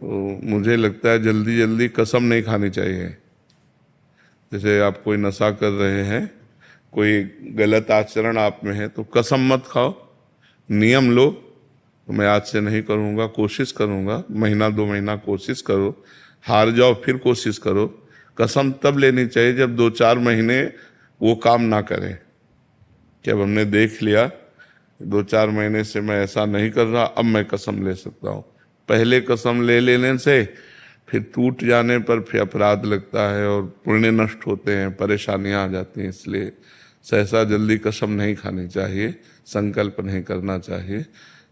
तो मुझे लगता है जल्दी जल्दी कसम नहीं खानी चाहिए। जैसे आप कोई नशा कर रहे हैं, कोई गलत आचरण आप में है, तो कसम मत खाओ, नियम लो। तो मैं आज से नहीं करूँगा, कोशिश करूँगा, महीना 2 महीना कोशिश करो, हार जाओ फिर कोशिश करो। कसम तब लेनी चाहिए जब 2-4 महीने वो काम ना करें, कि अब हमने देख लिया 2-4 महीने से मैं ऐसा नहीं कर रहा, अब मैं कसम ले सकता हूँ। पहले कसम ले लेने से फिर टूट जाने पर फिर अपराध लगता है और पुण्य नष्ट होते हैं, परेशानियां आ जाती हैं। इसलिए सहसा जल्दी कसम नहीं खानी चाहिए, संकल्प नहीं करना चाहिए।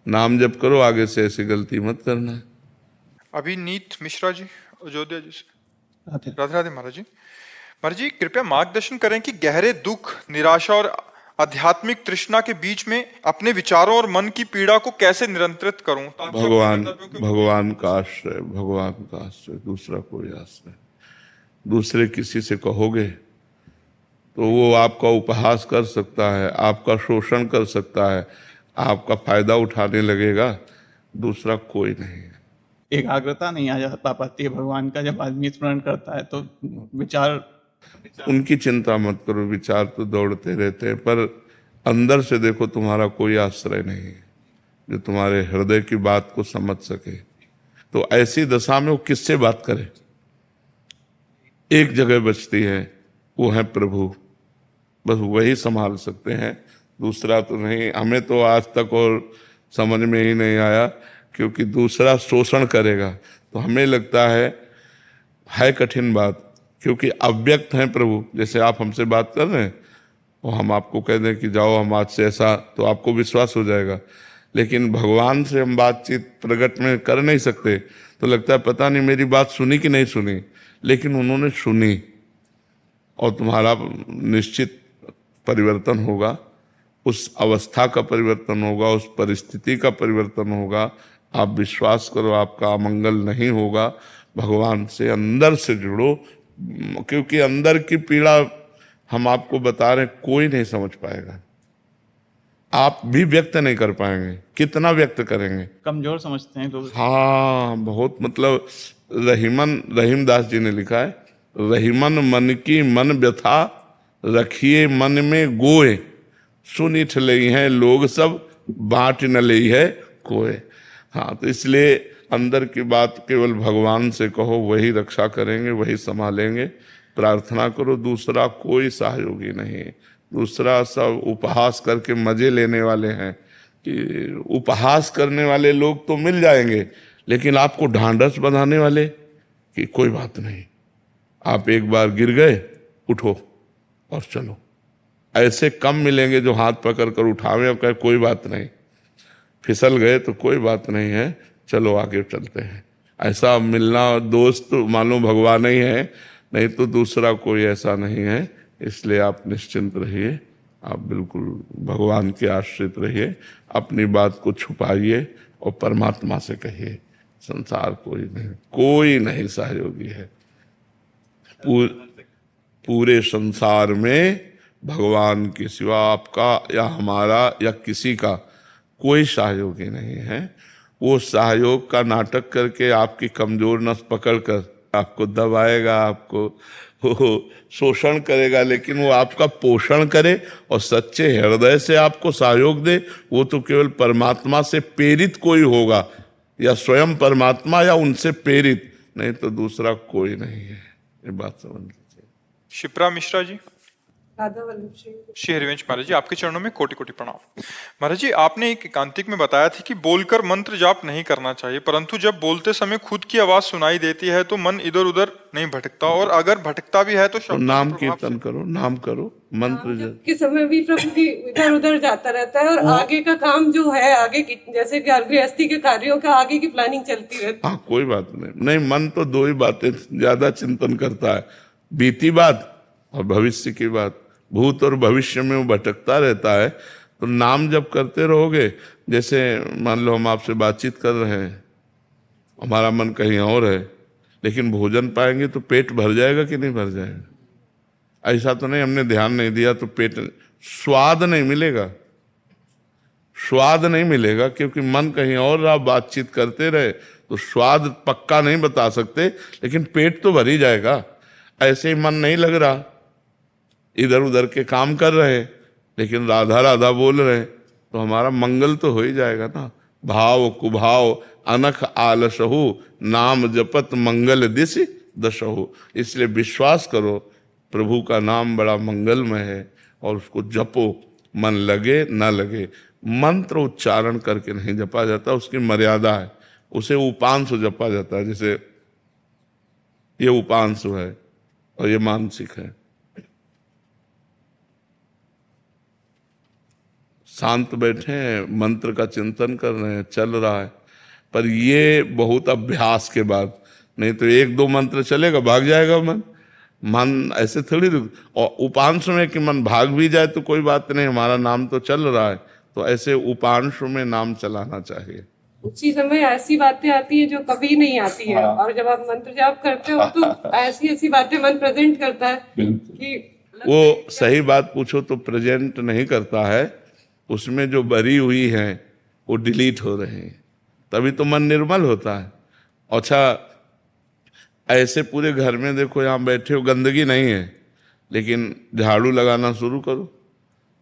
नाम जप करो, आगे से ऐसी गलती मत करना। अभिनीत मिश्रा जी, अयोध्या जी से। राधे राधे महाराज जी। महाराज जी, कृपया मार्गदर्शन करें कि गहरे दुख, निराशा और आध्यात्मिक तृष्णा के बीच में अपने विचारों और मन की पीड़ा को कैसे नियंत्रित करूं। भगवान का आश्रय, भगवान का आश्रय, दूसरा कोई आश्रय। दूसरे किसी से कहोगे तो वो आपका उपहास कर सकता है, आपका शोषण कर सकता है, आपका फायदा उठाने लगेगा। दूसरा कोई नहीं है। एकाग्रता नहीं आ जाता पाती है भगवान का जब आदमी स्मरण करता है, तो विचार उनकी चिंता मत करो, विचार तो दौड़ते रहते हैं, पर अंदर से देखो तुम्हारा कोई आश्रय नहीं है जो तुम्हारे हृदय की बात को समझ सके। तो ऐसी दशा में वो किससे बात करे? एक जगह बचती है, वो है प्रभु, बस वही संभाल सकते हैं, दूसरा तो नहीं। हमें तो आज तक और समझ में ही नहीं आया, क्योंकि दूसरा शोषण करेगा तो हमें लगता है कठिन बात, क्योंकि अव्यक्त हैं प्रभु। जैसे आप हमसे बात कर रहे हैं और हम आपको कह दें कि जाओ हम आज से ऐसा, तो आपको विश्वास हो जाएगा। लेकिन भगवान से हम बातचीत प्रकट में कर नहीं सकते, तो लगता है पता नहीं मेरी बात सुनी कि नहीं सुनी, लेकिन उन्होंने सुनी और तुम्हारा निश्चित परिवर्तन होगा, उस अवस्था का परिवर्तन होगा, उस परिस्थिति का परिवर्तन होगा। आप विश्वास करो, आपका अमंगल नहीं होगा। भगवान से अंदर से जुड़ो, क्योंकि अंदर की पीड़ा हम आपको बता रहे हैं, कोई नहीं समझ पाएगा, आप भी व्यक्त नहीं कर पाएंगे। कितना व्यक्त करेंगे? कमजोर समझते हैं लोग। हाँ, बहुत, मतलब रहीमदास जी ने लिखा है, रहीमन मन की मन व्यथा रखिए मन में गोए, सुनिठ लई हैं लोग सब बांट न लई है कोय। हाँ, तो इसलिए अंदर की बात केवल भगवान से कहो, वही रक्षा करेंगे, वही संभालेंगे। प्रार्थना करो, दूसरा कोई सहयोगी नहीं। दूसरा सब उपहास करके मजे लेने वाले हैं, कि उपहास करने वाले लोग तो मिल जाएंगे, लेकिन आपको ढांढस बंधाने वाले कि कोई बात नहीं, आप एक बार गिर गए, उठो और चलो। ऐसे कम मिलेंगे जो हाथ पकड़ कर उठावे और कहे कोई बात नहीं, फिसल गए तो कोई बात नहीं है, चलो आगे चलते हैं। ऐसा मिलना दोस्त मानो भगवान ही है, नहीं तो दूसरा कोई ऐसा नहीं है। इसलिए आप निश्चिंत रहिए, आप बिल्कुल भगवान के आश्रित रहिए, अपनी बात को छुपाइए और परमात्मा से कहिए। संसार कोई नहीं सहयोगी है। पूरे संसार में भगवान के सिवा आपका या हमारा या किसी का कोई सहयोगी नहीं है। वो सहयोग का नाटक करके आपकी कमजोर नस पकड़कर आपको दबाएगा, आपको शोषण करेगा, लेकिन वो आपका पोषण करे और सच्चे हृदय से आपको सहयोग दे, वो तो केवल परमात्मा से प्रेरित कोई होगा, या स्वयं परमात्मा या उनसे प्रेरित, नहीं तो दूसरा कोई नहीं है। ये बात समझ लीजिए। शिप्रा मिश्रा जी। राधा वल्लभ श्री हरिवंश महाराज जी, आपके चरणों में कोटि कोटि प्रणाम। महाराज जी, आपने एक एकांतिक में बताया था कि बोलकर मंत्र जाप नहीं करना चाहिए, परंतु जब बोलते समय खुद की आवाज सुनाई देती है तो मन इधर उधर नहीं भटकता, और अगर भटकता भी है तो नाम कीर्तन करो, नाम करो, मंत्र के समय भी प्रभु की इधर उधर जाता रहता है, और आगे का काम जो है, आगे की जैसे गृहस्थी के कार्यों का आगे की प्लानिंग चलती रहती है। हाँ, कोई बात नहीं। मन तो 2 ही बातें ज्यादा चिंतन करता है, बीती बात और भविष्य की बात। भूत और भविष्य में वो भटकता रहता है। तो नाम जब करते रहोगे, जैसे मान लो हम आपसे बातचीत कर रहे हैं, हमारा मन कहीं और है, लेकिन भोजन पाएंगे तो पेट भर जाएगा कि नहीं भर जाएगा? ऐसा तो नहीं हमने ध्यान नहीं दिया तो पेट, स्वाद नहीं मिलेगा, स्वाद नहीं मिलेगा, क्योंकि मन कहीं और रहा, बातचीत करते रहे तो स्वाद पक्का नहीं बता सकते, लेकिन पेट तो भर ही जाएगा। ऐसे ही मन नहीं लग रहा, इधर उधर के काम कर रहे लेकिन राधा राधा बोल रहे, तो हमारा मंगल तो हो ही जाएगा ना। भाव कुभाव अनख आलसहु, नाम जपत मंगल दिश दशहु। इसलिए विश्वास करो प्रभु का नाम बड़ा मंगलमय है और उसको जपो, मन लगे ना लगे। मंत्र उच्चारण करके नहीं जपा जाता, उसकी मर्यादा है, उसे उपांशु जपा जाता है। जैसे ये उपांशु है और ये मानसिक है। शांत बैठे हैं, मंत्र का चिंतन कर रहे हैं, चल रहा है, पर ये बहुत अभ्यास के बाद, नहीं तो एक दो मंत्र चलेगा भाग जाएगा मन ऐसे थोड़ी रुक। और उपांश में कि मन भाग भी जाए तो कोई बात नहीं, हमारा नाम तो चल रहा है, तो ऐसे उपांश में नाम चलाना चाहिए। उसी समय ऐसी बातें आती है जो कभी नहीं आती है, और जब आप मंत्र जाप करते हो तो ऐसी ऐसी बातें मन प्रेजेंट करता है कि वो सही बात पूछो तो प्रेजेंट नहीं करता है, उसमें जो भरी हुई है वो डिलीट हो रहे हैं, तभी तो मन निर्मल होता है। अच्छा, ऐसे पूरे घर में देखो, यहाँ बैठे हो गंदगी नहीं है, लेकिन झाड़ू लगाना शुरू करो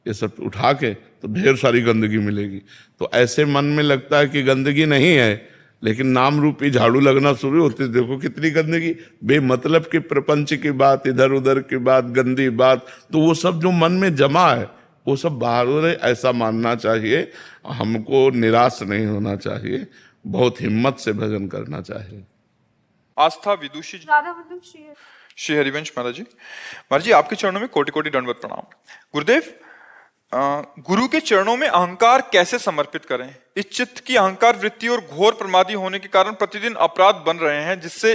ये सब उठा के, तो ढेर सारी गंदगी मिलेगी। तो ऐसे मन में लगता है कि गंदगी नहीं है, लेकिन नाम रूपी झाड़ू लगना शुरू होती है, देखो कितनी गंदगी, बेमतलब के प्रपंच की बात, इधर उधर की बात, गंदी बात, तो वो सब जो मन में जमा है वो सब बाहर हो रहे। ऐसा मानना चाहिए, हमको निराश नहीं होना चाहिए, बहुत हिम्मत से भजन करना चाहिए। आस्था विदुषी जी, श्री हरिवंश महाराज जी। महाराज जी, आपके चरणों में कोटि कोटि दंडवत प्रणाम। गुरुदेव, गुरु के चरणों में अहंकार कैसे समर्पित करें? इस चित्त की अहंकार वृत्ति और घोर प्रमादी होने के कारण प्रतिदिन अपराध बन रहे हैं, जिससे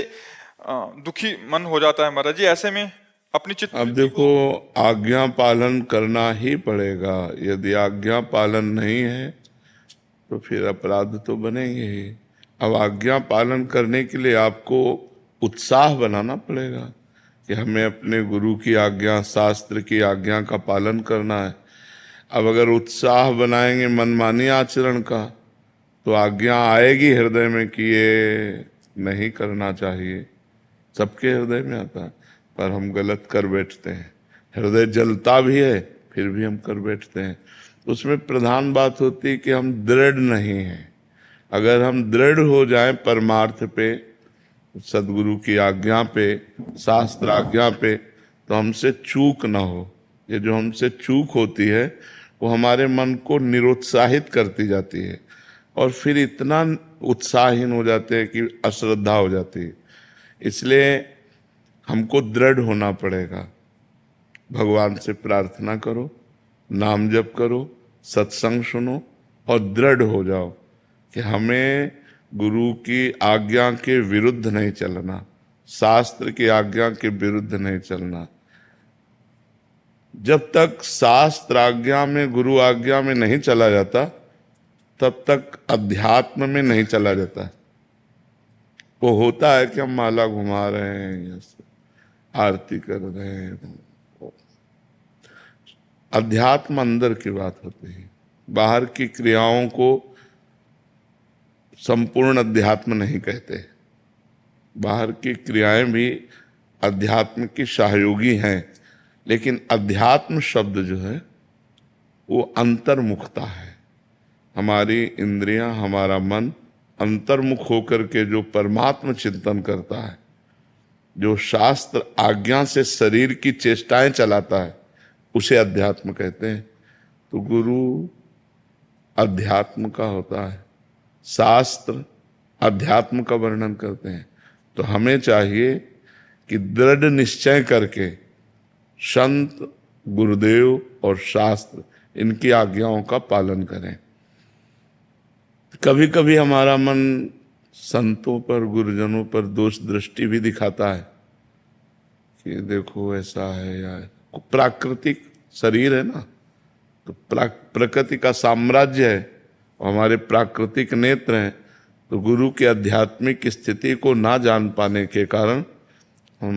दुखी मन हो जाता है महाराज जी। ऐसे में अपनी चित्त, अब देखो, आज्ञा पालन करना ही पड़ेगा। यदि आज्ञा पालन नहीं है तो फिर अपराध तो बनेंगे ही। अब आज्ञा पालन करने के लिए आपको उत्साह बनाना पड़ेगा कि हमें अपने गुरु की आज्ञा, शास्त्र की आज्ञा का पालन करना है। अब अगर उत्साह बनाएंगे मनमानी आचरण का, तो आज्ञा आएगी हृदय में कि ये नहीं करना चाहिए, सबके हृदय में आता है, पर हम गलत कर बैठते हैं। हृदय जलता भी है फिर भी हम कर बैठते हैं। उसमें प्रधान बात होती है कि हम दृढ़ नहीं हैं। अगर हम दृढ़ हो जाएं परमार्थ पे, सदगुरु की आज्ञा पे, शास्त्र आज्ञा पे, तो हमसे चूक ना हो। ये जो हमसे चूक होती है वो हमारे मन को निरुत्साहित करती जाती है, और फिर इतना उत्साहहीन हो जाते हैं कि अश्रद्धा हो जाती है। इसलिए हमको दृढ़ होना पड़ेगा। भगवान से प्रार्थना करो, नाम जप करो, सत्संग सुनो और दृढ़ हो जाओ कि हमें गुरु की आज्ञा के विरुद्ध नहीं चलना, शास्त्र की आज्ञा के विरुद्ध नहीं चलना। जब तक शास्त्र आज्ञा में, गुरु आज्ञा में नहीं चला जाता, तब तक अध्यात्म में नहीं चला जाता। वो होता है कि हम माला घुमा रहे हैं, आरती कर रहे हैं, अध्यात्म अंदर की बात होती है। बाहर की क्रियाओं को संपूर्ण अध्यात्म नहीं कहते। बाहर की क्रियाएं भी अध्यात्म की सहयोगी हैं, लेकिन अध्यात्म शब्द जो है वो अंतर्मुखता है। हमारी इंद्रियां, हमारा मन अंतर्मुख होकर के जो परमात्म चिंतन करता है, जो शास्त्र आज्ञा से शरीर की चेष्टाएं चलाता है, उसे अध्यात्म कहते हैं। तो गुरु अध्यात्म का होता है, शास्त्र अध्यात्म का वर्णन करते हैं। तो हमें चाहिए कि दृढ़ निश्चय करके संत, गुरुदेव और शास्त्र, इनकी आज्ञाओं का पालन करें। कभी कभी हमारा मन संतों पर, गुरुजनों पर दोष दृष्टि भी दिखाता है कि देखो ऐसा है, या प्राकृतिक शरीर है ना, तो प्रकृति का साम्राज्य है, हमारे प्राकृतिक नेत्र हैं। तो गुरु के आध्यात्मिक स्थिति को ना जान पाने के कारण हम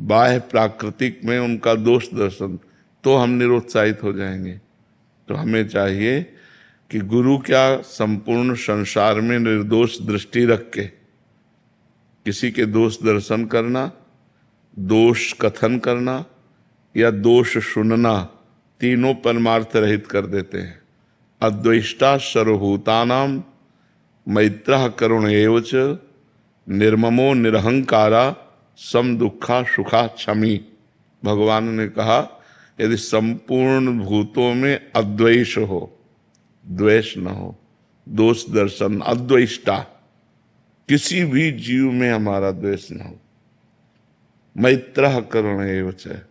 बाह्य प्राकृतिक में उनका दोष दर्शन, तो हम निरुत्साहित हो जाएंगे। तो हमें चाहिए कि गुरु क्या, संपूर्ण संसार में निर्दोष दृष्टि रख के किसी के दोष दर्शन करना, दोष कथन करना या दोष सुनना, तीनों परमार्थ रहित कर देते हैं। अद्वेष्टा सर्वभूतानां मैत्रः करुण एव च निर्ममो निरहंकारा सम दुखा सुखा क्षमी। भगवान ने कहा यदि संपूर्ण भूतों में अद्वेष हो, द्वेष न हो, दोष दर्शन, अद्वेष्टा, किसी भी जीव में हमारा द्वेष न हो, मैत्रः करुण एव च,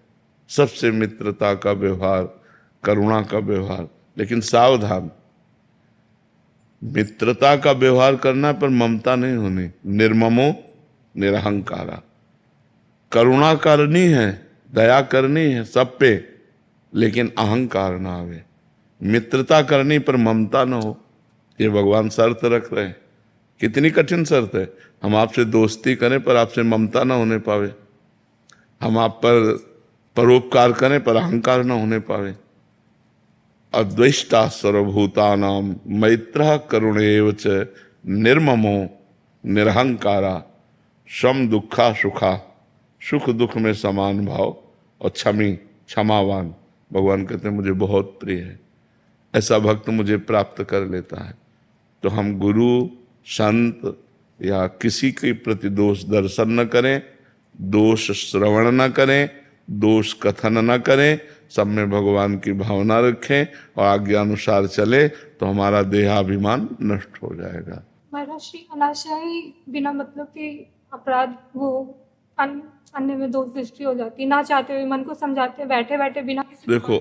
सबसे मित्रता का व्यवहार, करुणा का व्यवहार। लेकिन सावधान, मित्रता का व्यवहार करना पर ममता नहीं होनी। निर्ममो निरहंकारा, करुणा करनी है, दया करनी है सब पे, लेकिन अहंकार ना आवे। मित्रता करनी पर ममता न हो, ये भगवान शर्त रख रहे हैं। कितनी कठिन शर्त है। हम आपसे दोस्ती करें पर आपसे ममता ना होने पावे, हम आप पर परोपकार करें पर अहंकार न होने पावे। अद्वेष्टा सर्वभूतानां मैत्रः करुण एव च निर्ममो निरहंकारा सम दुखा सुखा, सुख दुख में समान भाव, और क्षमी, क्षमावान। भगवान कहते हैं मुझे बहुत प्रिय है, ऐसा भक्त मुझे प्राप्त कर लेता है। तो हम गुरु, संत या किसी के प्रति दोष दर्शन न करें, दोष श्रवण न करें, दोष कथन न करें, सब में भगवान की भावना रखें और आज्ञानुसार चले, तो हमारा देहाभिमान नष्ट हो जाएगा। महाराज श्री अनाशय बिना मतलब के अपराध, वो अन्य में दोष दृष्टि हो जाती, ना चाहते हुए मन को समझाते बैठे बैठे बिना देखो,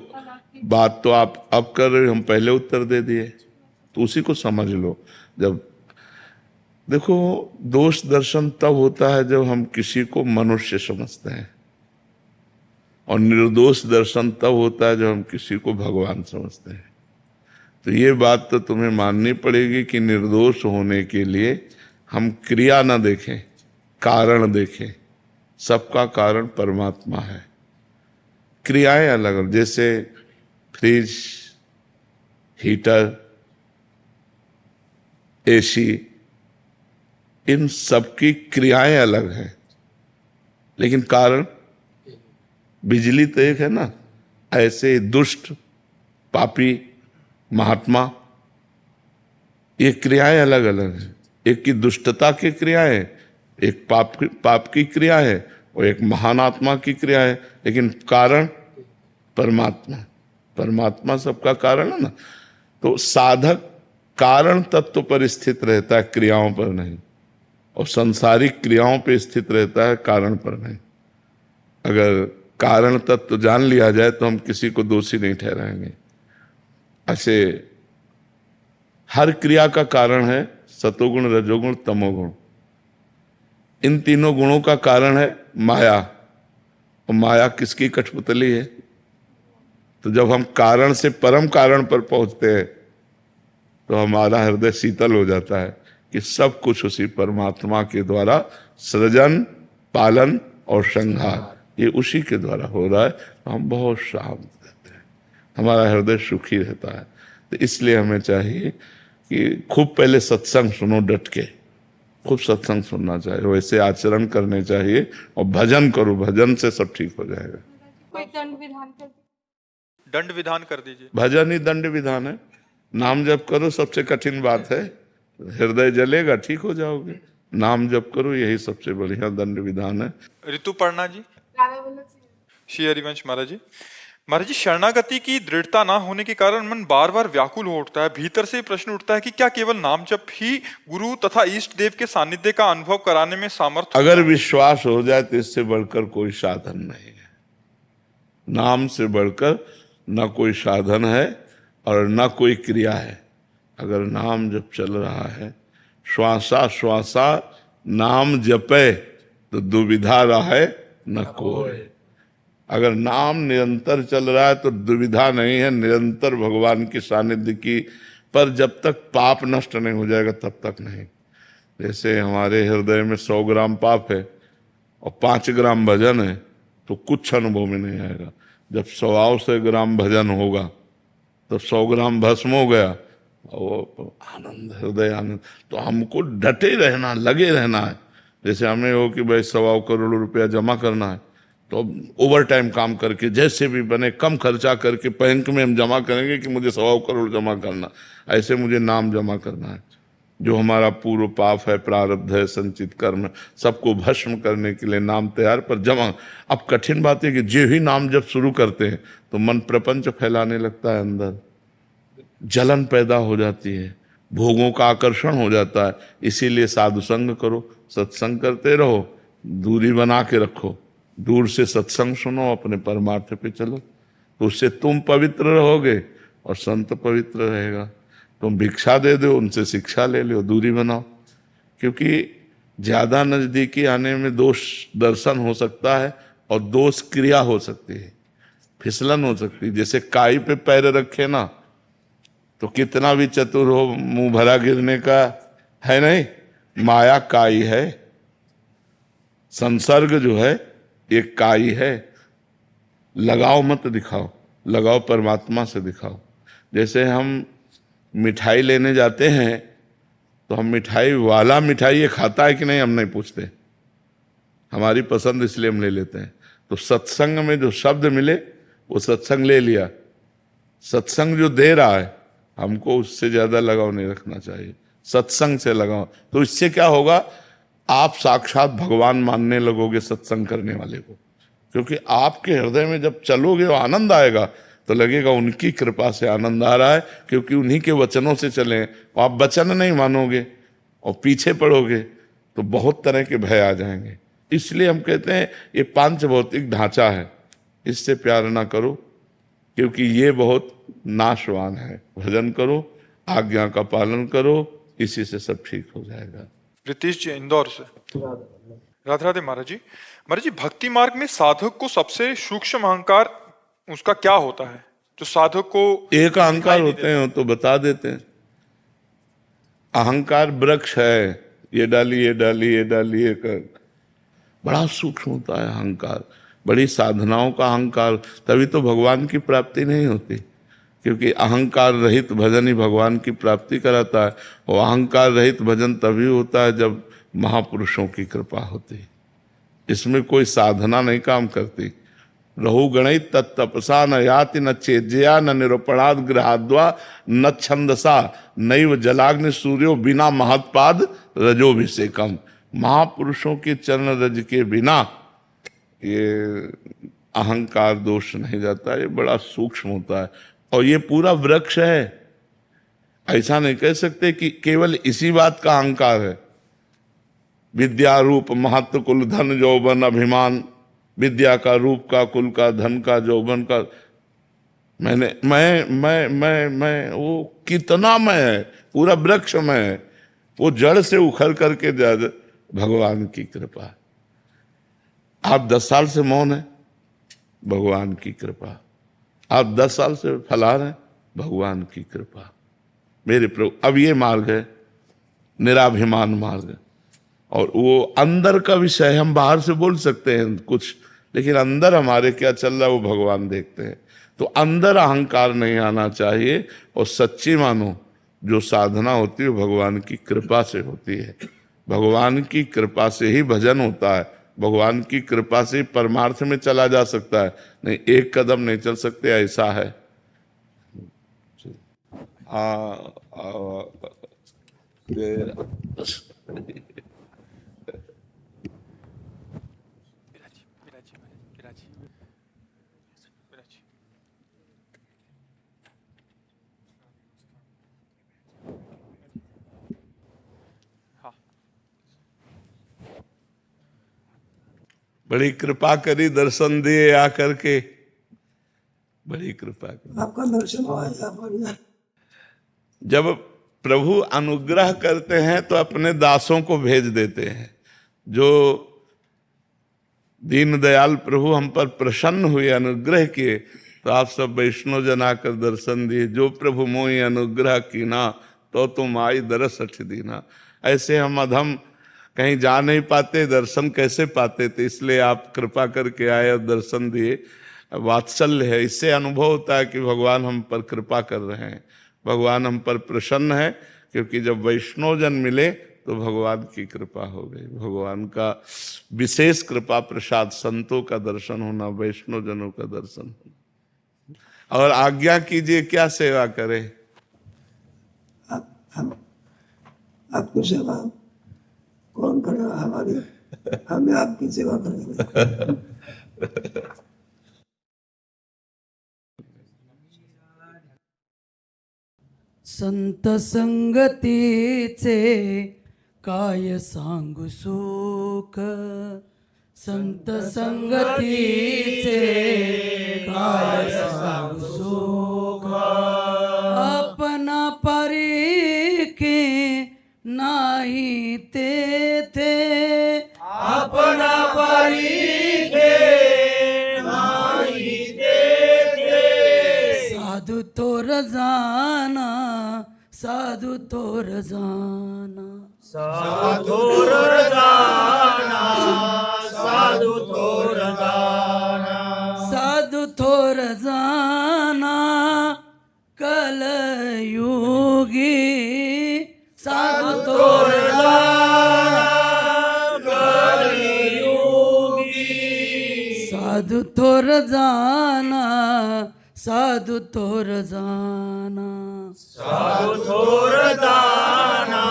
बात तो आप अब कर रहे हो, हम पहले उत्तर दे दिए, तो उसी को समझ लो। जब देखो, दोष दर्शन तब होता है जब हम किसी को मनुष्य समझते हैं, और निर्दोष दर्शन तब होता है जब हम किसी को भगवान समझते हैं। तो ये बात तो तुम्हें माननी पड़ेगी कि निर्दोष होने के लिए हम क्रिया न देखें, कारण देखें। सबका कारण परमात्मा है, क्रियाएं अलग अलग। जैसे फ्रिज, हीटर, एसी, इन सबकी क्रियाएं अलग हैं, लेकिन कारण बिजली तो एक है ना। ऐसे पापी, पापी, महात्मा, ये क्रियाएं अलग अलग हैं। एक की दुष्टता की क्रियाएं, एक पाप की क्रिया है, और एक महान आत्मा की क्रिया है, लेकिन कारण परमात्मा। परमात्मा सबका कारण है ना। तो साधक कारण तत्व पर स्थित रहता है, क्रियाओं पर नहीं, और सांसारिक क्रियाओं पर स्थित रहता है, कारण पर नहीं। अगर कारण तत्व जान लिया जाए तो हम किसी को दोषी नहीं ठहराएंगे। ऐसे हर क्रिया का कारण है सतोगुण, रजोगुण, तमोगुण। इन तीनों गुणों का कारण है माया, और माया किसकी कठपुतली है। तो जब हम कारण से परम कारण पर पहुंचते हैं तो हमारा हृदय शीतल हो जाता है कि सब कुछ उसी परमात्मा के द्वारा सृजन, पालन और संहार, ये उसी के द्वारा हो रहा है। तो हम बहुत शांत रहते हैं, हमारा हृदय सुखी रहता है। तो इसलिए हमें चाहिए कि खूब पहले सत्संग सुनो, डट के खूब सत्संग सुनना चाहिए, वैसे आचरण करने चाहिए, और भजन करो, भजन से सब ठीक हो जाएगा। कोई दंड विधान कर, दंड विधान कर दीजिए। भजन ही दंड विधान है। नाम जप करो, सबसे कठिन बात है, हृदय जलेगा, ठीक हो जाओगे। नाम जप करो, यही सबसे बढ़िया दंड विधान है। ऋतुपर्णा जी। श्री हरिवंश महाराज जी। महाराज जी, शरणागति की दृढ़ता ना होने के कारण मन बार बार व्याकुल हो उठता है। भीतर से प्रश्न उठता है कि क्या केवल नाम जप ही गुरु तथा इष्ट देव के सानिध्य का अनुभव कराने में सामर्थ्य? अगर विश्वास हो जाए तो इससे बढ़कर कोई साधन नहीं है। नाम से बढ़कर न कोई साधन है और न कोई क्रिया है। अगर नाम जप चल रहा है, श्वासा श्वासा नाम जपे, तो दुविधा रहे न कोई। अगर नाम निरंतर चल रहा है तो दुविधा नहीं है, निरंतर भगवान की सानिध्य की। पर जब तक पाप नष्ट नहीं हो जाएगा तब तक नहीं। जैसे हमारे हृदय में 100 ग्राम पाप है और 5 ग्राम भजन है, तो कुछ अनुभव में नहीं आएगा। जब 100 ग्राम भजन होगा तो 100 ग्राम भस्म हो गया, और आनंद, हृदय आनंद। तो हमको डटे रहना, लगे रहना है। जैसे हमें हो कि भाई 1.25 करोड़ रुपया जमा करना है, तो ओवर टाइम काम करके जैसे भी बने कम खर्चा करके बैंक में हम जमा करेंगे कि मुझे 1.25 करोड़ जमा करना। ऐसे मुझे नाम जमा करना है। जो हमारा पूर्व पाप है, प्रारब्ध है, संचित कर्म है, सबको भस्म करने के लिए नाम तैयार पर जमा। अब कठिन बात है कि जो ही नाम जब शुरू करते हैं तो मन प्रपंच फैलाने लगता है, अंदर जलन पैदा हो जाती है, भोगों का आकर्षण हो जाता है। इसीलिए साधु संग करो, सत्संग करते रहो, दूरी बना के रखो, दूर से सत्संग सुनो, अपने परमार्थ पे चलो, तो उससे तुम पवित्र रहोगे और संत पवित्र रहेगा। तुम भिक्षा दे दो, उनसे शिक्षा ले लो, दूरी बनाओ, क्योंकि ज्यादा नजदीकी आने में दोष दर्शन हो सकता है और दोष क्रिया हो सकती है, फिसलन हो सकती है। जैसे काई पे पैर रखे ना तो कितना भी चतुर हो, मुंह भरा गिरने का है नहीं। माया काई है, संसर्ग जो है एक काई है। लगाव मत दिखाओ, लगाव परमात्मा से दिखाओ। जैसे हम मिठाई लेने जाते हैं तो हम मिठाई वाला मिठाई ये खाता है कि नहीं हम नहीं पूछते, हमारी पसंद इसलिए हम ले लेते हैं। तो सत्संग में जो शब्द मिले वो सत्संग ले लिया, सत्संग जो दे रहा है हमको उससे ज्यादा लगाव नहीं रखना चाहिए, सत्संग से लगाव। तो इससे क्या होगा, आप साक्षात भगवान मानने लगोगे सत्संग करने वाले को, क्योंकि आपके हृदय में जब चलोगे वो आनंद आएगा तो लगेगा उनकी कृपा से आनंद आ रहा है, क्योंकि उन्हीं के वचनों से चले। आप वचन नहीं मानोगे और पीछे पड़ोगे तो बहुत तरह के भय आ जाएंगे। इसलिए हम कहते हैं ये पांच भौतिक ढांचा है, इससे प्यार ना करो, क्योंकि ये बहुत नाशवान है। भजन करो, आज्ञा का पालन करो, इसी से सब ठीक हो जाएगा। रितेश जी इंदौर से। राधे राधे महाराज जी। महाराज जी, भक्ति मार्ग में साधक को सबसे सूक्ष्म अहंकार उसका क्या होता है, जो साधक को एक अहंकार होते हैं तो बता देते हैं। अहंकार वृक्ष है, ये डाली ये डाली ये डाली ये कर, बड़ा सूक्ष्म होता है अहंकार, बड़ी साधनाओं का अहंकार। तभी तो भगवान की प्राप्ति नहीं होती, क्योंकि अहंकार रहित भजन ही भगवान की प्राप्ति कराता है। और अहंकार रहित भजन तभी होता है जब महापुरुषों की कृपा होती है। इसमें कोई साधना नहीं काम करती। रहु गणित तत्तपसा न याति न चेज्या न निरूपणाद ग्रहाद्वा न छंदसा नैव जलाग्नि सूर्यो बिना महत्पाद रजोभिषेकम। महापुरुषों के चरण रज के बिना ये अहंकार दोष नहीं जाता, ये बड़ा सूक्ष्म होता है। और ये पूरा वृक्ष है, ऐसा नहीं कह सकते कि केवल इसी बात का अहंकार है। विद्या रूप महत्व कुल धन यौवन अभिमान, विद्या का रूप का कुल का धन का यौवन का, मैं वो कितना मैं है, पूरा वृक्ष में है। वो जड़ से उखड़ करके भगवान की कृपा। आप 10 साल से मौन है, भगवान की कृपा। आप 10 साल से फलार हैं, भगवान की कृपा। मेरे प्रभु, अब ये मार्ग है निराभिमान मार्ग। और वो अंदर का विषय हम बाहर से बोल सकते हैं कुछ, लेकिन अंदर हमारे क्या चल रहा है वो भगवान देखते हैं। तो अंदर अहंकार नहीं आना चाहिए। और सच्ची मानो जो साधना होती है भगवान की कृपा से होती है। भगवान की कृपा से ही भजन होता है, भगवान की कृपा से परमार्थ में चला जा सकता है, नहीं एक कदम नहीं चल सकते, ऐसा है। बड़ी कृपा करी, दर्शन दिए आकर के, बड़ी कृपा करी। आपका दर्शन हुआ। जब प्रभु अनुग्रह करते हैं तो अपने दासों को भेज देते हैं। जो दीनदयाल प्रभु हम पर प्रसन्न हुए, अनुग्रह किए, तो आप सब वैष्णव जन आकर दर्शन दिए। जो प्रभु मोहि अनुग्रह कीना तो तुम आई दरस अठ दीना। ऐसे हम अधम कहीं जा नहीं पाते, दर्शन कैसे पाते थे, इसलिए आप कृपा करके आए और दर्शन दिए। वात्सल्य है, इससे अनुभव होता है कि भगवान हम पर कृपा कर रहे हैं, भगवान हम पर प्रसन्न है। क्योंकि जब वैष्णव जन मिले तो भगवान की कृपा हो गई, भगवान का विशेष कृपा प्रसाद, संतों का दर्शन होना, वैष्णव जनों का दर्शन होना। और आज्ञा कीजिए क्या सेवा करें? हम आपकी सेवा कौन करेगा हमारी, हमें आपकी सेवा करेंगे। संत संगतीचे काय सांगू सुख, संत संगतीचे काय सांगू सुख, अपना परीखे नाही तेथे, अपना परीखे नाही तेथे, साधु तोर जाना, साधु तोर जाना, साधु तोर जाना, साधु तोर जाना, साधु तोर जाना, कलयुगी साधु तोर जाना, कलयुगी साधु तोर जाना, साधु तोर जाना, साधु तोर जाना,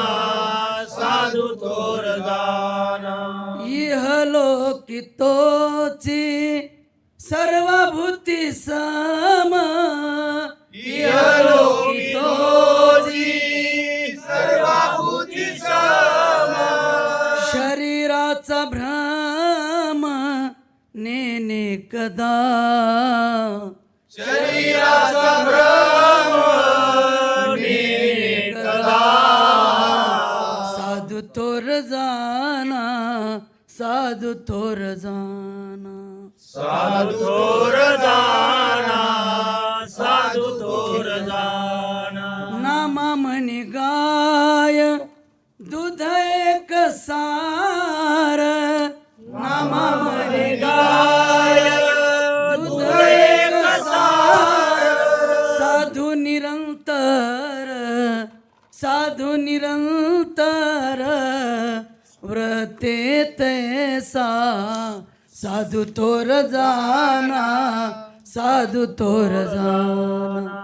साधु तोर जाना, इह लोकितोची सर्वभूती सम, इह लोकितोची सर्वभूती सम, शरीराचा भ्रम नेने कदा, शरीराचा भ्रम नेने कदा, साधु तोर जाना, साधु तोर जाना, साधु तोर जाना, साधु तोर जाना, नामा म्हणी गाय दूध एक सार, नामा म्हणी गाय दूध एक सार, साधु निरंतर, साधु निरंतर व्रते तैसा, साधु तोर जाना, साधु तोर जाना,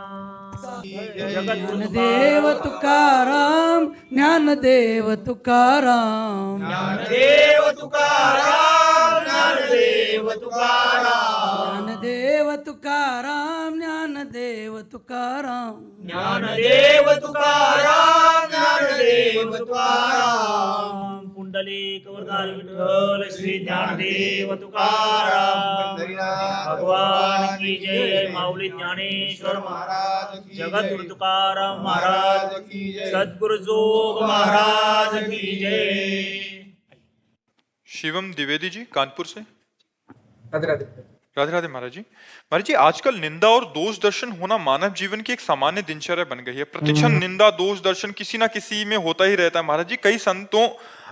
ज्ञानदेव तुकाराम, ज्ञानदेव तुकाराम, ज्ञानदेव तुकाराम, ज्ञानदेव तुकाराम, ज्ञानदेव तुकाराम, ज्ञानदेव तुकाराम, ज्ञानदेव तुकाराम, ज्ञानदेव तुकाराम, पुंडलिक वरदारी विठ्ठल श्री ज्ञानदेव तुकाराम भगवान की जय। माऊली ज्ञानेश्वर महाराज की जय, जगद्गुरु तुकाराम महाराज की जय, सद्गुरु जोग महाराज की जय। शिवम द्विवेदी जी कानपुर से। राधे राधे। राधे राधे महाराज जी। महाराज जी, आजकल निंदा और दोष दर्शन होना मानव जीवन की एक सामान्य दिनचर्या बन गई है। प्रतिक्षण निंदा दोष दर्शन किसी ना किसी में होता ही रहता है। महाराज जी, कई संतों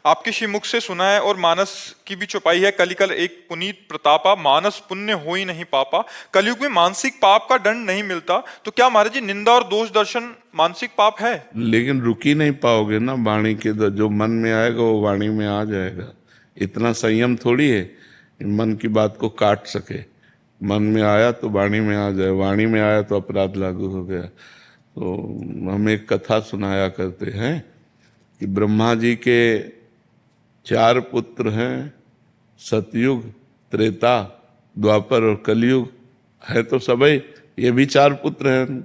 आपके श्रीमुख से सुना है और मानस की भी चौपाई है, कलिकल एक पुनीत प्रतापा, मानस पुण्य हो ही नहीं पापा। कलयुग में मानसिक पाप का दंड नहीं मिलता, तो क्या महाराज जी निंदा और दोष दर्शन मानसिक पाप है? लेकिन रुक ही नहीं पाओगे ना वाणी के, जो मन में आएगा वो वाणी में आ जाएगा। इतना संयम थोड़ी है मन की बात को काट सके। मन में आया तो वाणी में आ जाए, वाणी में आया तो अपराध लागू हो गया। तो हम एक कथा सुनाया करते हैं कि ब्रह्मा जी के 4 पुत्र हैं, सतयुग, त्रेता, द्वापर और कलयुग है तो सबई, ये भी 4 पुत्र हैं।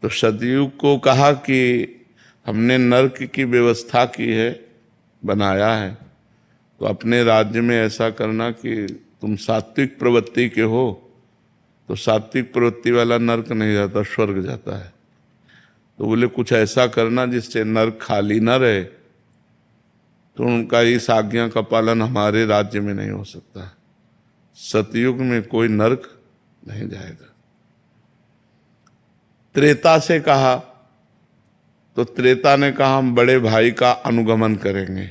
तो सतयुग को कहा कि हमने नरक की व्यवस्था की है, बनाया है, तो अपने राज्य में ऐसा करना कि तुम सात्विक प्रवृत्ति के हो, तो सात्विक प्रवृत्ति वाला नरक नहीं जाता, स्वर्ग जाता है। तो बोले कुछ ऐसा करना जिससे नरक खाली न रहे। तो उनका इस आज्ञा का पालन हमारे राज्य में नहीं हो सकता। सतयुग में कोई नरक नहीं जाएगा। त्रेता से कहा तो त्रेता ने कहा हम बड़े भाई का अनुगमन करेंगे।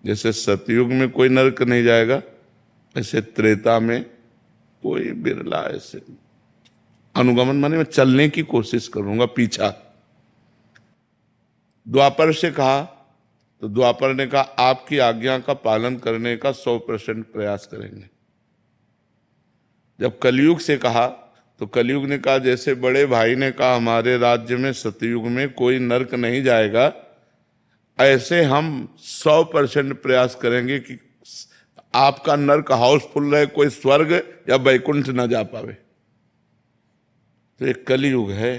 जैसे सतयुग में कोई नरक नहीं जाएगा, ऐसे त्रेता में कोई बिरला ऐसे अनुगमन माने मैं चलने की कोशिश करूंगा पीछा। द्वापर से कहा तो द्वापर ने कहा आपकी आज्ञा का पालन करने का 100% प्रयास करेंगे। जब कलयुग से कहा तो कलयुग ने कहा जैसे बड़े भाई ने कहा हमारे राज्य में सतयुग में कोई नरक नहीं जाएगा, ऐसे हम 100% प्रयास करेंगे कि आपका नरक हाउसफुल रहे, कोई स्वर्ग या वैकुंठ न जा पावे। तो एक कलयुग है,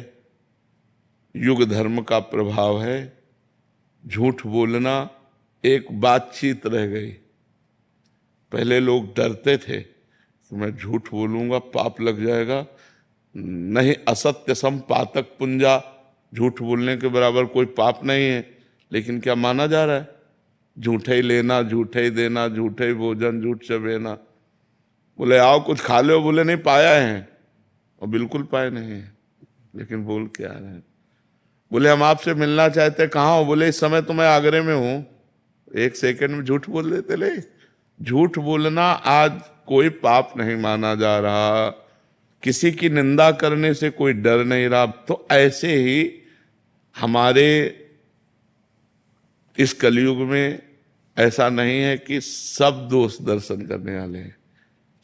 युग धर्म का प्रभाव है। झूठ बोलना एक बातचीत रह गई। पहले लोग डरते थे कि मैं झूठ बोलूंगा पाप लग जाएगा, नहीं असत्य सम पातक पुंजा, झूठ बोलने के बराबर कोई पाप नहीं है। लेकिन क्या माना जा रहा है? झूठे ही लेना, झूठे ही देना, झूठे ही भोजन, झूठ चबेना। बोले आओ कुछ खा लो, बोले नहीं पाया है, और बिल्कुल पाए नहीं है, लेकिन बोल के आ रहे हैं। बोले हम आपसे मिलना चाहते, कहाँ हो? बोले इस समय तो मैं आगरे में हूं। 1 सेकंड में झूठ बोल देते। ले झूठ बोलना आज कोई पाप नहीं माना जा रहा, किसी की निंदा करने से कोई डर नहीं रहा। तो ऐसे ही हमारे इस कलयुग में ऐसा नहीं है कि सब दोस्त दर्शन करने वाले हैं,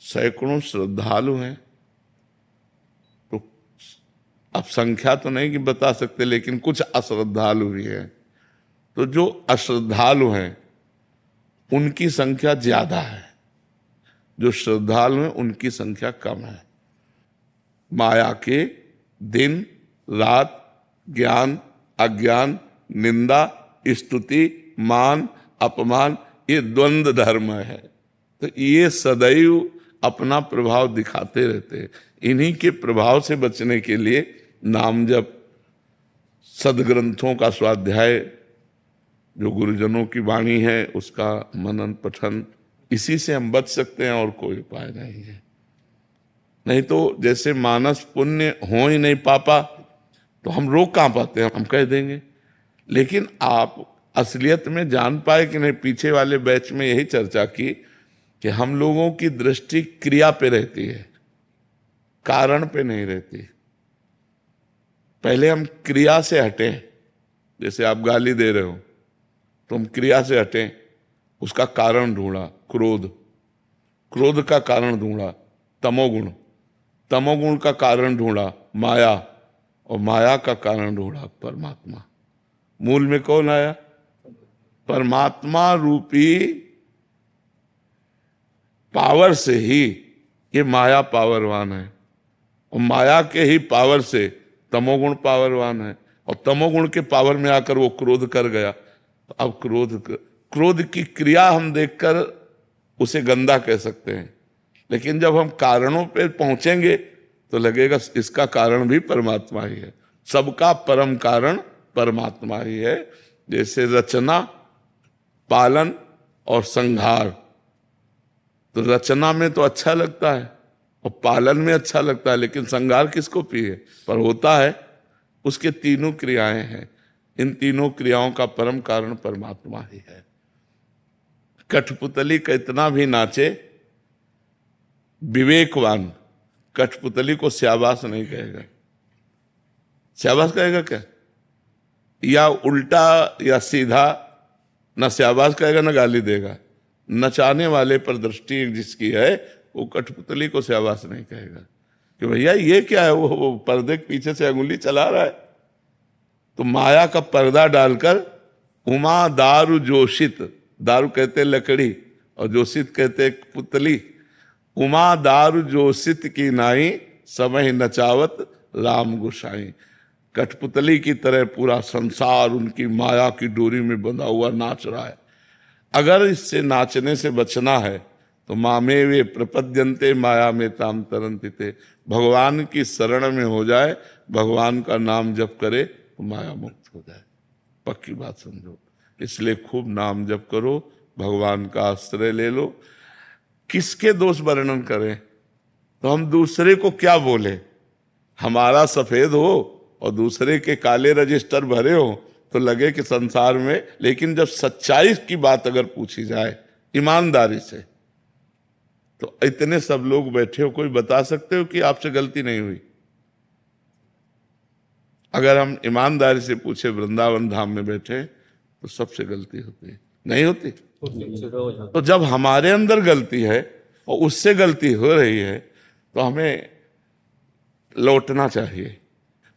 सैकड़ों श्रद्धालु हैं। तो अब संख्या तो नहीं कि बता सकते, लेकिन कुछ अश्रद्धालु भी हैं। तो जो अश्रद्धालु हैं उनकी संख्या ज्यादा है, जो श्रद्धालु हैं उनकी संख्या कम है। माया के दिन रात ज्ञान अज्ञान निंदा स्तुति मान अपमान ये द्वंद्व धर्म है। तो ये सदैव अपना प्रभाव दिखाते रहते हैं। इन्हीं के प्रभाव से बचने के लिए नाम जप, सदग्रंथों का स्वाध्याय, जो गुरुजनों की वाणी है उसका मनन पठन, इसी से हम बच सकते हैं और कोई उपाय नहीं है। नहीं तो जैसे मानस पुण्य हो ही नहीं पापा, तो हम रोक कहाँ पाते हैं? हम कह देंगे। लेकिन आप असलियत में जान पाए कि नहीं? पीछे वाले बैच में यही चर्चा की कि हम लोगों की दृष्टि क्रिया पे रहती है, कारण पे नहीं रहती। पहले हम क्रिया से हटें, जैसे आप गाली दे रहे हो तो हम क्रिया से हटें, उसका कारण ढूंढा क्रोध, क्रोध का कारण ढूंढा तमोगुण, तमोगुण का कारण ढूंढा माया, और माया का कारण ढूंढा परमात्मा। मूल में कौन आया? परमात्मा रूपी पावर से ही ये माया पावरवान है, और माया के ही पावर से तमोगुण पावरवान है, और तमोगुण के पावर में आकर वो क्रोध कर गया। तो अब क्रोध की क्रिया हम देखकर उसे गंदा कह सकते हैं, लेकिन जब हम कारणों पे पहुंचेंगे तो लगेगा इसका कारण भी परमात्मा ही है। सबका परम कारण परमात्मा ही है। जैसे रचना, पालन और संहार, तो रचना में तो अच्छा लगता है और पालन में अच्छा लगता है, लेकिन संहार किसको प्रिय पर होता है? उसके तीनों क्रियाएं हैं। इन तीनों क्रियाओं का परम कारण परमात्मा ही है। कठपुतली कितना भी नाचे, विवेकवान कठपुतली को स्याबास नहीं कहेगा। स्याबास कहेगा क्या? या उल्टा या सीधा, न स्याबास कहेगा न गाली देगा। नचाने वाले पर दृष्टि जिसकी है वो कठपुतली को स्याबास नहीं कहेगा कि भैया ये क्या है, वो पर्दे के पीछे से अंगुली चला रहा है। तो माया का पर्दा डालकर उमा दारू जोशित, दारू कहते लकड़ी और जोशित कहते पुतली, उमा दारू जोशित की नाई समय नचावत राम गोसाई। कठपुतली की तरह पूरा संसार उनकी माया की डोरी में बंधा हुआ नाच रहा है। अगर इससे नाचने से बचना है तो मामे वे प्रपद्यंते माया में ताम तरंति थे, भगवान की शरण में हो जाए, भगवान का नाम जप करे तो माया मुक्त हो जाए। पक्की बात समझो। इसलिए खूब नाम जप करो, भगवान का आश्रय ले लो। किसके दोष वर्णन करें? तो हम दूसरे को क्या बोले? हमारा सफेद हो और दूसरे के काले रजिस्टर भरे हो तो लगे कि संसार में, लेकिन जब सच्चाई की बात अगर पूछी जाए ईमानदारी से, तो इतने सब लोग बैठे हो, कोई बता सकते हो कि आपसे गलती नहीं हुई? अगर हम ईमानदारी से पूछे वृंदावन धाम में बैठे तो सबसे गलती होती है, नहीं होती? तो जब हमारे अंदर गलती है और उससे गलती हो रही है तो हमें लौटना चाहिए।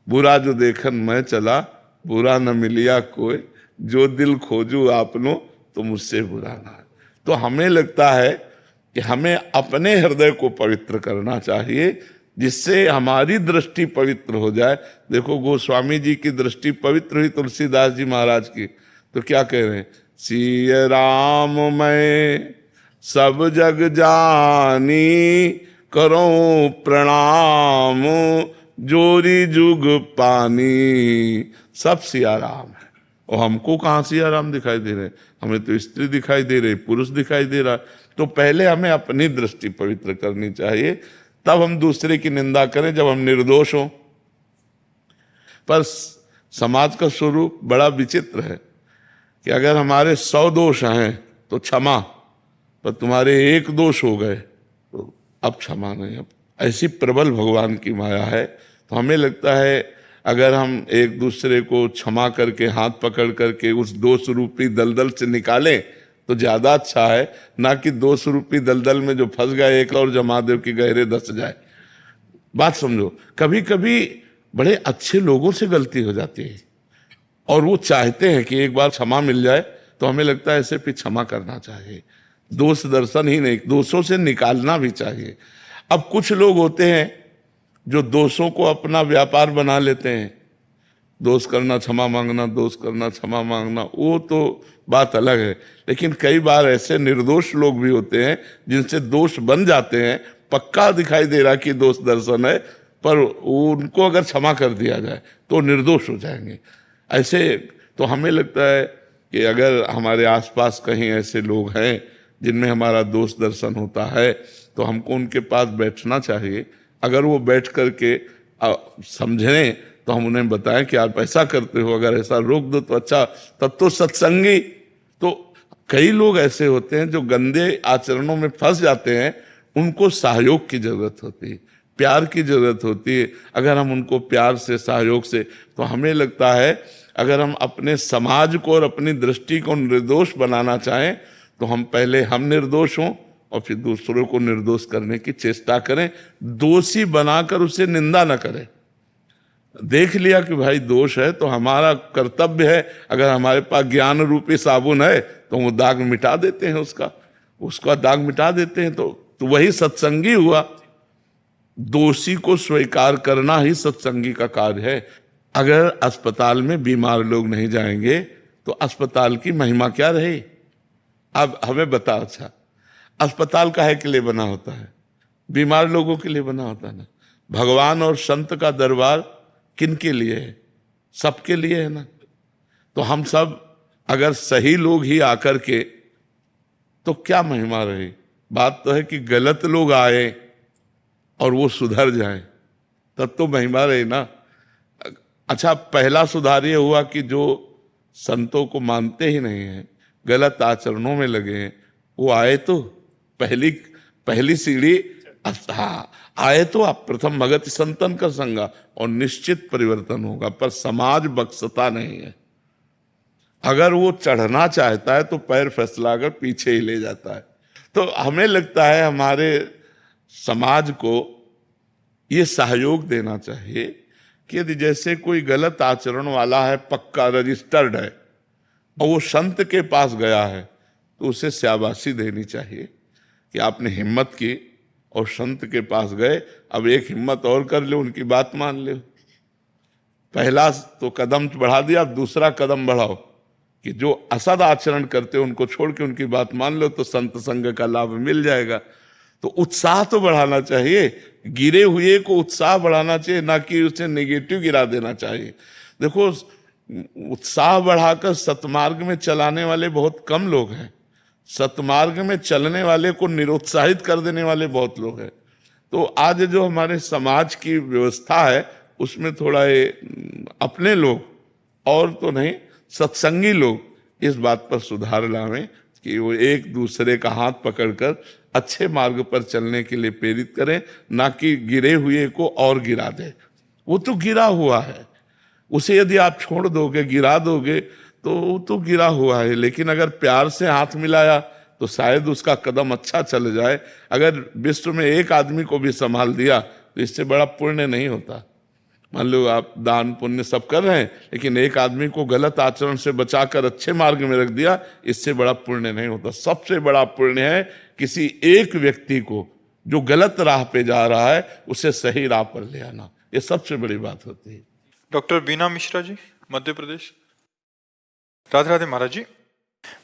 बुरा जो देखन मैं चला, बुरा न मिलिया कोई, जो दिल खोजू आपनो तो मुझसे बुरा ना। तो हमें लगता है कि हमें अपने हृदय को पवित्र करना चाहिए, जिससे हमारी दृष्टि पवित्र हो जाए। देखो गोस्वामी जी की दृष्टि पवित्र हुई तुलसीदास जी महाराज की, तो क्या कह रहे हैं? सिय राम मैं सब जग जानी, करो प्रणाम जोरी जुग पानी। सब सिया राम है, और हमको कहाँ सिया राम दिखाई दे रहे? हमें तो स्त्री दिखाई दे रही, पुरुष दिखाई दे रहा। तो पहले हमें अपनी दृष्टि पवित्र करनी चाहिए, तब हम दूसरे की निंदा करें जब हम निर्दोष हों। पर समाज का स्वरूप बड़ा विचित्र है कि अगर हमारे 100 दोष हैं तो क्षमा, पर तुम्हारे 1 दोष हो गए तो अब क्षमा नहीं। अब ऐसी प्रबल भगवान की माया है। तो हमें लगता है अगर हम एक दूसरे को क्षमा करके, हाथ पकड़ करके उस दोष रूपी दलदल से निकालें तो ज्यादा अच्छा है, ना कि दोष रूपी दलदल में जो फंस गए एक और जमा दो कि गहरे धंस जाए। बात समझो, कभी कभी बड़े अच्छे लोगों से गलती हो जाती है और वो चाहते हैं कि एक बार क्षमा मिल जाए, तो हमें लगता है ऐसे फिर क्षमा करना चाहिए। दोष दर्शन ही नहीं, दोषों से निकालना भी चाहिए। अब कुछ लोग होते हैं जो दोषों को अपना व्यापार बना लेते हैं, दोष करना क्षमा मांगना, दोष करना क्षमा मांगना, वो तो बात अलग है। लेकिन कई बार ऐसे निर्दोष लोग भी होते हैं जिनसे दोष बन जाते हैं, पक्का दिखाई दे रहा कि दोष दर्शन है, पर उनको अगर क्षमा कर दिया जाए तो निर्दोष हो जाएंगे। ऐसे तो हमें लगता है कि अगर हमारे आसपास कहीं ऐसे लोग हैं जिनमें हमारा दोष दर्शन होता है तो हमको उनके पास बैठना चाहिए। अगर वो बैठ करके समझें तो हम उन्हें बताएं कि आप ऐसा करते हो, अगर ऐसा रोक दो तो अच्छा, तब तो सत्संगी। तो कई लोग ऐसे होते हैं जो गंदे आचरणों में फंस जाते हैं, उनको सहयोग की जरूरत होती है, प्यार की जरूरत होती है। अगर हम उनको प्यार से, सहयोग से, तो हमें लगता है अगर हम अपने समाज को और अपनी दृष्टि को निर्दोष बनाना चाहें तो हम पहले हम निर्दोष हों और फिर दूसरों को निर्दोष करने की चेष्टा करें। दोषी बनाकर उसे निंदा न करें। देख लिया कि भाई दोष है तो हमारा कर्तव्य है, अगर हमारे पास ज्ञान रूपी साबुन है तो वो दाग मिटा देते हैं, उसका दाग मिटा देते हैं। तो वही सत्संगी हुआ। दोषी को स्वीकार करना ही सत्संगी का कार्य है। अगर अस्पताल में बीमार लोग नहीं जाएंगे तो अस्पताल की महिमा क्या रही? अब हमें बताओ, अच्छा अस्पताल काहे के लिए बना होता है? बीमार लोगों के लिए बना होता है ना। भगवान और संत का दरबार किन के लिए है? सबके लिए है ना। तो हम सब अगर सही लोग ही आकर के, तो क्या महिमा रही? बात तो है कि गलत लोग आए और वो सुधर जाए, तब तो महिमा रही ना। अच्छा, पहला सुधार ये हुआ कि जो संतों को मानते ही नहीं हैं, गलत आचरणों में लगे हैं, वो आए तो पहली सीढ़ी, हाँ आए तो आप प्रथम भगत संतन का संगा और निश्चित परिवर्तन होगा। पर समाज बख्शता नहीं है। अगर वो चढ़ना चाहता है तो पैर फैसला कर पीछे ही ले जाता है। तो हमें लगता है हमारे समाज को ये सहयोग देना चाहिए कि यदि जैसे कोई गलत आचरण वाला है, पक्का रजिस्टर्ड है, और वो संत के पास गया है तो उसे शाबाशी देनी चाहिए कि आपने हिम्मत की और संत के पास गए, अब एक हिम्मत और कर ले, उनकी बात मान ले। पहला तो कदम बढ़ा दिया, अब दूसरा कदम बढ़ाओ कि जो असद आचरण करते उनको छोड़ के उनकी बात मान लो, तो संत संग का लाभ मिल जाएगा। तो उत्साह तो बढ़ाना चाहिए, गिरे हुए को उत्साह बढ़ाना चाहिए, ना कि उसे नेगेटिव गिरा देना चाहिए। देखो, उत्साह बढ़ाकर सतमार्ग में चलाने वाले बहुत कम लोग हैं, सतमार्ग में चलने वाले को निरुत्साहित कर देने वाले बहुत लोग हैं। तो आज जो हमारे समाज की व्यवस्था है उसमें थोड़ा ये अपने लोग, और तो नहीं सत्संगी लोग, इस बात पर सुधार लावें कि वो एक दूसरे का हाथ पकड़कर अच्छे मार्ग पर चलने के लिए प्रेरित करें, ना कि गिरे हुए को और गिरा दे। वो तो गिरा हुआ है, उसे यदि आप छोड़ दोगे, गिरा दोगे, तो वो तो गिरा हुआ है, लेकिन अगर प्यार से हाथ मिलाया तो शायद उसका कदम अच्छा चल जाए। अगर विश्व में एक आदमी को भी संभाल दिया तो इससे बड़ा पुण्य नहीं होता। मान लो आप दान पुण्य सब कर रहे हैं, लेकिन एक आदमी को गलत आचरण से बचाकर अच्छे मार्ग में रख दिया, इससे बड़ा पुण्य नहीं होता। सबसे बड़ा पुण्य है किसी एक व्यक्ति को जो गलत राह पे जा रहा है उसे सही राह पर ले आना, ये सबसे बड़ी बात होती है। डॉक्टर बीना मिश्रा जी, मध्य प्रदेश। राधे राधे महाराज जी।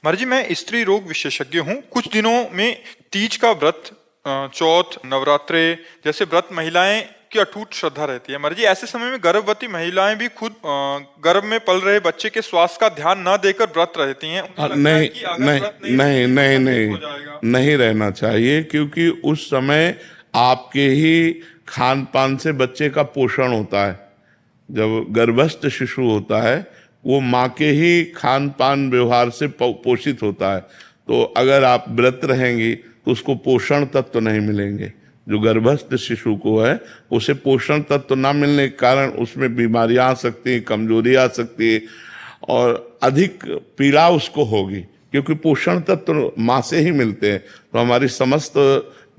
महाराज जी, मैं स्त्री रोग विशेषज्ञ हूँ। कुछ दिनों में तीज का व्रत, चौथ, नवरात्रे जैसे व्रत महिलाएं की अटूट श्रद्धा रहती है। महाराज जी, ऐसे समय में गर्भवती महिलाएं भी खुद गर्भ में पल रहे बच्चे के स्वास्थ्य का ध्यान न देकर व्रत रहती हैं। नहीं रहना चाहिए, क्योंकि उस समय आपके ही खान पान से बच्चे का पोषण होता है। जब गर्भस्थ शिशु होता है वो माँ के ही खान पान व्यवहार से पोषित होता है। तो अगर आप व्रत रहेंगी तो उसको पोषण तत्व नहीं मिलेंगे। जो गर्भस्थ शिशु को है उसे पोषण तत्व ना मिलने के कारण उसमें बीमारियां आ सकती हैं, कमजोरी आ सकती है और अधिक पीड़ा उसको होगी, क्योंकि पोषण तत्व माँ से ही मिलते हैं। तो हमारी समस्त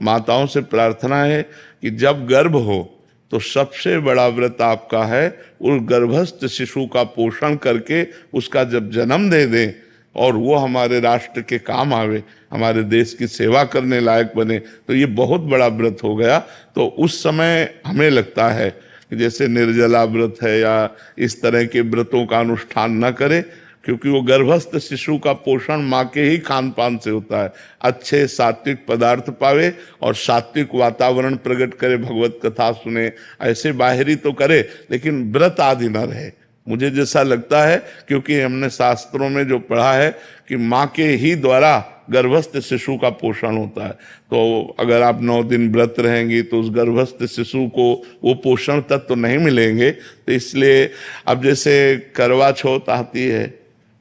माताओं से प्रार्थना है कि जब गर्भ हो तो सबसे बड़ा व्रत आपका है उस गर्भस्थ शिशु का पोषण करके उसका जब जन्म दे दें और वो हमारे राष्ट्र के काम आवे, हमारे देश की सेवा करने लायक बने, तो ये बहुत बड़ा व्रत हो गया। तो उस समय हमें लगता है कि जैसे निर्जला व्रत है या इस तरह के व्रतों का अनुष्ठान न करें, क्योंकि वो गर्भस्थ शिशु का पोषण माँ के ही खान पान से होता है। अच्छे सात्विक पदार्थ पावे और सात्विक वातावरण प्रकट करे, भगवत कथा सुने, ऐसे बाहरी तो करे लेकिन व्रत आदि न रहे। मुझे जैसा लगता है, क्योंकि हमने शास्त्रों में जो पढ़ा है कि माँ के ही द्वारा गर्भस्थ शिशु का पोषण होता है। तो अगर आप 9 दिन व्रत रहेंगी तो उस गर्भस्थ शिशु को वो पोषण तत्व तो नहीं मिलेंगे। तो इसलिए अब जैसे करवा चौथ आती है,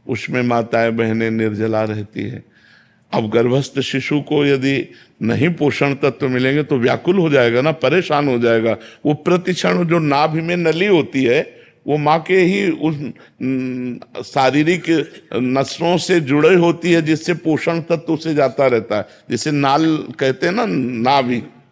उसमें माताएं बहनें निर्जला रहती हैं। अब गर्भस्थ शिशु को यदि नहीं पोषण तत्व मिलेंगे तो व्याकुल हो जाएगा ना, परेशान हो जाएगा। वो प्रतिक्षण जो नाभि में नली होती है वो माँ के ही उस शारीरिक नसों से जुड़े होती है, जिससे पोषण तत्व से जाता रहता है। जैसे नाल कहते हैं ना,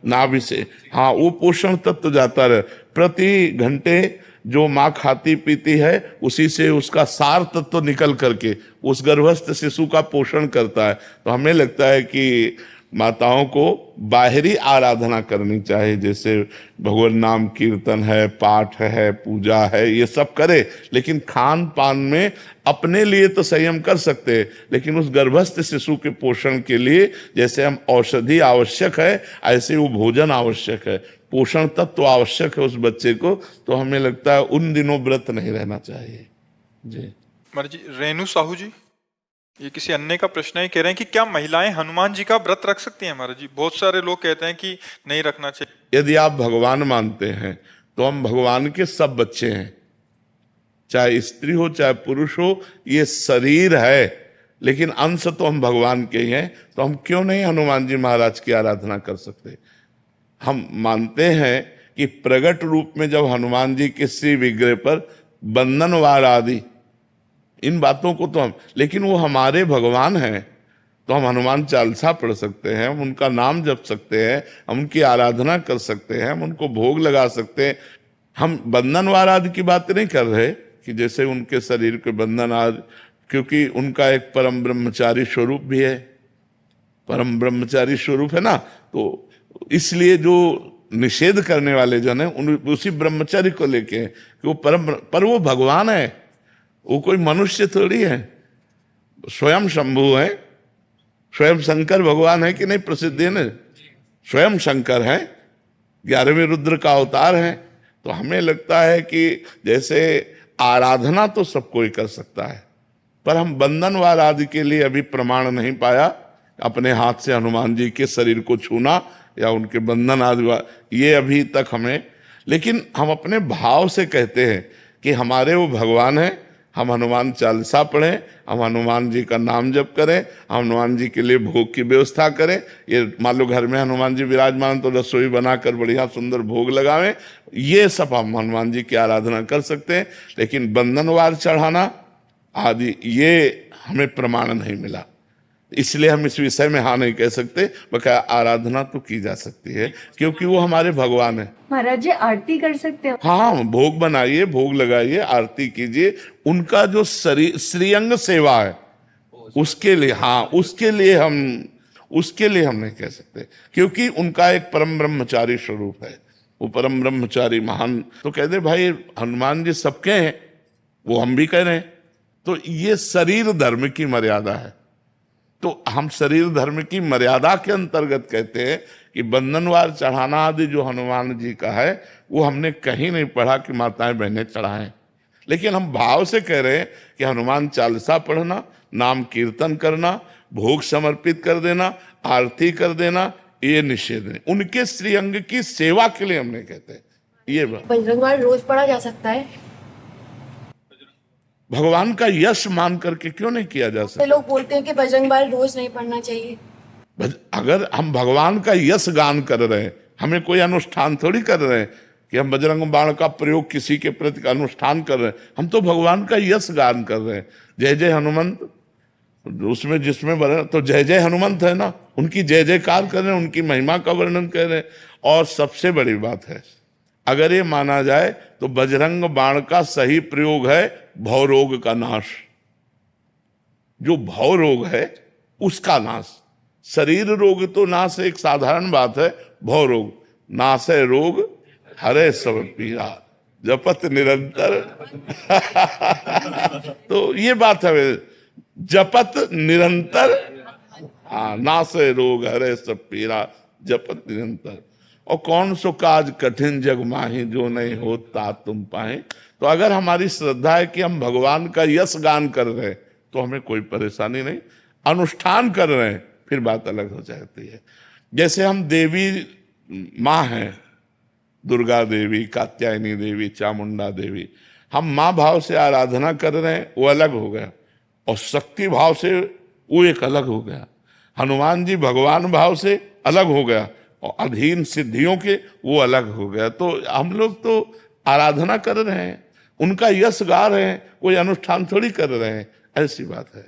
नाभि से, हाँ, वो पोषण तत्व जाता रहे। प्रति घंटे जो माँ खाती पीती है उसी से उसका सार तत्व निकल करके उस गर्भस्थ शिशु का पोषण करता है। तो हमें लगता है कि माताओं को बाहरी आराधना करनी चाहिए, जैसे भगवान नाम कीर्तन है, पाठ है, पूजा है, ये सब करे, लेकिन खान पान में अपने लिए तो संयम कर सकते हैं, लेकिन उस गर्भस्थ शिशु के पोषण के लिए जैसे हम औषधि आवश्यक है ऐसे वो भोजन आवश्यक है, पोषण तत्व आवश्यक है उस बच्चे को। तो हमें लगता है उन दिनों व्रत नहीं रहना चाहिए। जी महाराज जी, रेणु साहू जी, ये किसी अन्य का प्रश्न है, कह रहे हैं कि क्या महिलाएं हनुमान जी का व्रत रख सकती हैं? महाराज जी, बहुत सारे लोग कहते हैं कि नहीं रखना चाहिए। यदि आप भगवान मानते हैं तो हम भगवान के सब बच्चे हैं, चाहे स्त्री हो चाहे पुरुष हो, ये शरीर है लेकिन अंश तो हम भगवान के ही हैं। तो हम क्यों नहीं हनुमान जी महाराज की आराधना कर सकते? हम मानते हैं कि प्रगट रूप में जब हनुमान जी के श्री विग्रह पर बंधन वार आदि इन बातों को तो हम, लेकिन वो हमारे भगवान हैं तो हम हनुमान चालीसा पढ़ सकते हैं, हम उनका नाम जप सकते हैं, हम उनकी आराधना कर सकते हैं, हम उनको भोग लगा सकते हैं। हम बंधन वार आदि की बात नहीं कर रहे कि जैसे उनके शरीर के बंधन आदि, क्योंकि उनका एक परम ब्रह्मचारी स्वरूप भी है, परम ब्रह्मचारी स्वरूप है ना। तो इसलिए जो निषेध करने वाले जन है उसी ब्रह्मचारी को लेके हैं कि वो पर वो भगवान है, वो कोई मनुष्य थोड़ी है, स्वयं शंभु है, स्वयं शंकर भगवान है कि नहीं, प्रसिद्ध है ना, स्वयं शंकर है, 11वें रुद्र का अवतार है। तो हमें लगता है कि जैसे आराधना तो सब कोई कर सकता है, पर हम बंधनवार आदि के लिए अभी प्रमाण नहीं पाया। अपने हाथ से हनुमान जी के शरीर को छूना या उनके बंधन आदि, ये अभी तक हमें, लेकिन हम अपने भाव से कहते हैं कि हमारे वो भगवान हैं, हम हनुमान चालीसा पढ़ें, हम हनुमान जी का नाम जप करें, हम हनुमान जी के लिए भोग की व्यवस्था करें। ये मान लो घर में हनुमान जी विराजमान तो रसोई बनाकर बढ़िया सुंदर भोग लगावें, ये सब हम हनुमान जी की आराधना कर सकते हैं। लेकिन बंधनवार चढ़ाना आदि ये हमें प्रमाण नहीं मिला, इसलिए हम इस विषय में हाँ नहीं कह सकते। बकाया आराधना तो की जा सकती है क्योंकि वो हमारे भगवान है। महाराज जी आरती कर सकते हो? हाँ, भोग बनाइए, भोग लगाइए, आरती कीजिए। उनका जो श्रीअंग सेवा है उसके लिए, हाँ उसके लिए हम नहीं कह सकते क्योंकि उनका एक परम ब्रह्मचारी स्वरूप है। वो परम ब्रह्मचारी महान, तो कहते भाई हनुमान जी सबके हैं, वो हम भी कह रहे हैं। तो ये शरीर धर्म की मर्यादा है। तो हम शरीर धर्म की मर्यादा के अंतर्गत कहते हैं कि बंधनवार चढ़ाना आदि जो हनुमान जी का है वो हमने कहीं नहीं पढ़ा कि माताएं बहनें चढ़ाएं। लेकिन हम भाव से कह रहे हैं कि हनुमान चालीसा पढ़ना, नाम कीर्तन करना, भोग समर्पित कर देना, आरती कर देना, ये निषेध है। उनके श्रीअंग की सेवा के लिए हमने कहते हैं। ये बजरंगबाण रोज पढ़ा जा सकता है? भगवान का यश मान करके क्यों नहीं किया जा सकता? लोग बोलते हैं कि बजरंगबाण रोज नहीं पढ़ना चाहिए। अगर हम भगवान का यश गान कर रहे हैं, हमें कोई अनुष्ठान थोड़ी कर रहे हैं कि हम बजरंग बाण का प्रयोग किसी के प्रति अनुष्ठान कर रहे हैं। हम तो भगवान का यश गान कर रहे हैं। जय जय हनुमंत, उसमें जिसमें बने तो जय जय हनुमंत है ना, उनकी जय जयकार कर रहे हैं, उनकी महिमा का वर्णन कर रहे हैं। और सबसे बड़ी बात है, अगर ये माना जाए तो बजरंग बाण का सही प्रयोग है भव रोग का नाश। जो भव रोग है उसका नाश। शरीर रोग तो नाश एक साधारण बात है, भव रोग नाश है रोग हरे सब पीरा जपत निरंतर तो ये बात है, जपत निरंतर, हाँ नाश है रोग हरे सब पीरा जपत निरंतर। और कौन सो काज कठिन जग माही जो नहीं होता तुम पाए। तो अगर हमारी श्रद्धा है कि हम भगवान का यश गान कर रहे हैं तो हमें कोई परेशानी नहीं। अनुष्ठान कर रहे हैं फिर बात अलग हो जाती है। जैसे हम देवी माँ हैं, दुर्गा देवी, कात्यायनी देवी, चामुंडा देवी, हम माँ भाव से आराधना कर रहे हैं, वो अलग हो गया। और शक्ति भाव से वो एक अलग हो गया। हनुमान जी भगवान भाव से अलग हो गया और अधीन सिद्धियों के वो अलग हो गया। तो हम लोग तो आराधना कर रहे हैं, उनका यश गा रहे हैं, कोई अनुष्ठान थोड़ी कर रहे हैं, ऐसी बात है।